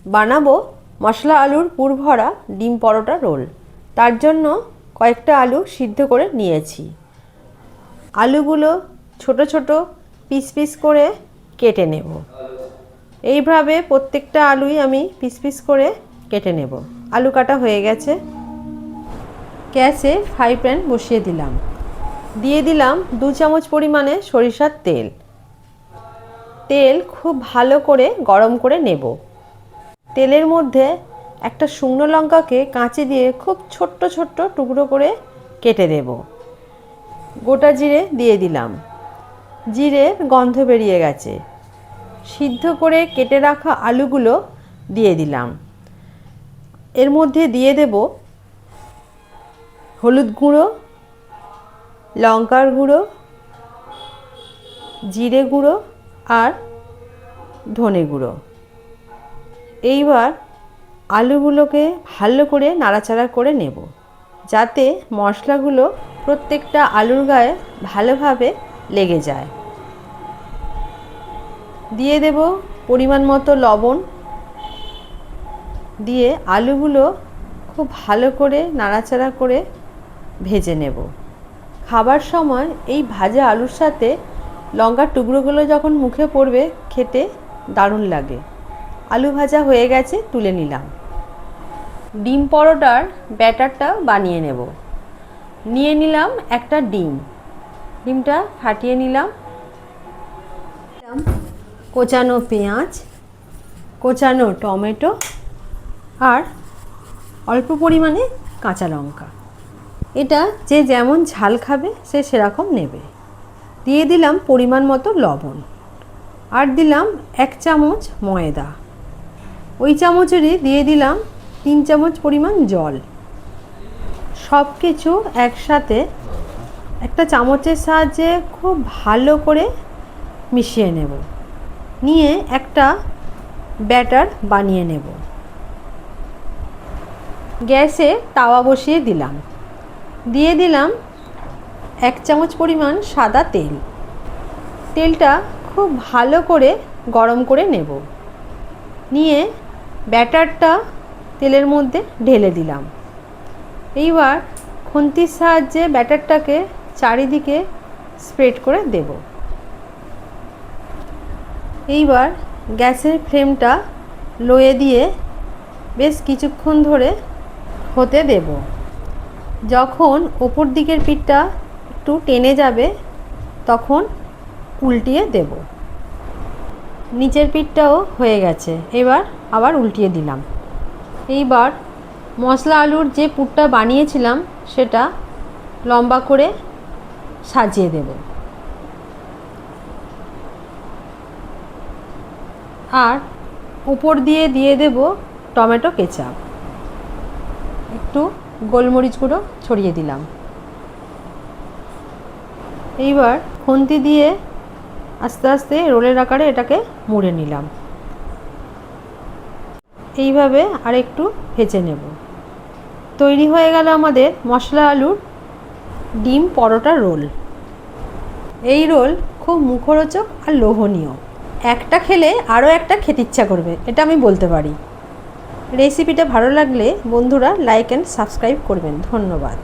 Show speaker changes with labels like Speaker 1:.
Speaker 1: বানাবো মশলা আলুর পুর ভরা ডিম পরোটা রোল। তার জন্য কয়েকটা আলু সিদ্ধ করে নিয়েছি। আলুগুলো ছোট ছোট পিস পিস করে কেটে নেব। এইভাবে প্রত্যেকটা আলুই আমি পিস পিস করে কেটে নেব। আলু কাটা হয়ে গেছে। গ্যাসে ফ্রাই প্যান বসিয়ে দিলাম। দিয়ে দিলাম 2 চামচ পরিমাণে সরিষার তেল। তেল খুব ভালো করে গরম করে নেব। তেলের মধ্যে একটা শুকনো লঙ্কাকে কাঁচি দিয়ে খুব ছোট্ট ছোট্ট টুকরো করে কেটে দেব। গোটা জিরে দিয়ে দিলাম। জিরের গন্ধ বেরিয়ে গেছে। সিদ্ধ করে কেটে রাখা আলুগুলো দিয়ে দিলাম। এর মধ্যে দিয়ে দেব হলুদ গুঁড়ো, লঙ্কার গুঁড়ো, জিরে গুঁড়ো আর ধনে গুঁড়ো। এইবার আলুগুলোকে ভালো করে নাড়াচাড়া করে নেব, যাতে মশলাগুলো প্রত্যেকটা আলুর গায়ে ভালোভাবে লেগে যায়। দিয়ে দেব পরিমাণ মতো লবণ। দিয়ে আলুগুলো খুব ভালো করে নাড়াচাড়া করে ভেজে নেব। খাবার সময় এই ভাজা আলুর সাথে লঙ্কার টুকরোগুলো যখন মুখে পড়বে খেতে দারুণ লাগে। আলু ভাজা হয়ে গেছে, তুলে নিলাম। ডিম পরোটার ব্যাটারটা বানিয়ে নেব। নিয়ে নিলাম একটা ডিম। ডিমটা ফাটিয়ে নিলাম। কোচানো পেঁয়াজ, কোচানো টমেটো আর অল্প পরিমাণে কাঁচা লঙ্কা। এটা যে যেমন ঝাল খাবে সে সেরকম নেবে। দিয়ে দিলাম পরিমাণ মতো লবণ আর দিলাম 1 চামচ ময়দা। ওই চামচেরই দিয়ে দিলাম 3 চামচ পরিমাণ জল। সব কিছু একসাথে একটা চামচের সাহায্যে খুব ভালো করে মিশিয়ে নেব। নিয়ে একটা ব্যাটার বানিয়ে নেব। গ্যাসে তাওয়া বসিয়ে দিলাম। দিয়ে দিলাম 1 চামচ পরিমাণ সাদা তেল। তেলটা খুব ভালো করে গরম করে নেব। নিয়ে ব্যাটারটা তেলের মধ্যে ঢেলে দিলাম। এইবার খুন্তির সাহায্যে ব্যাটারটাকে চারিদিকে স্প্রেড করে দেব। এইবার গ্যাসের ফ্লেমটা লোয়ে দিয়ে বেশ কিছুক্ষণ ধরে হতে দেব। যখন ওপর দিকের পিঠটা একটু টেনে যাবে তখন উল্টিয়ে দেব। নিচের পিঠটাও হয়ে গেছে, এবার আবার উল্টিয়ে দিলাম। এইবার মশলা আলুর যে পুরটা বানিয়েছিলাম সেটা লম্বা করে সাজিয়ে দেব। আর উপর দিয়ে দিয়ে দেব টমেটো কেচাপ। একটু গোলমরিচ গুঁড়ো ছড়িয়ে দিলাম। এইবার খুন্তি দিয়ে আস্তে আস্তে রোলের আকারে এটাকে মুড়ে নিলাম। এইভাবে আর একটু ভেজে নেব। তৈরি হয়ে গেল আমাদের মশলা আলুর ডিম পরোটা রোল। এই রোল খুব মুখরোচক আর লোভনীয়। একটা খেলে আরও একটা খেতে ইচ্ছা করবে, এটা আমি বলতে পারি। রেসিপিটা ভালো লাগলে বন্ধুরা লাইক অ্যান্ড সাবস্ক্রাইব করবেন। ধন্যবাদ।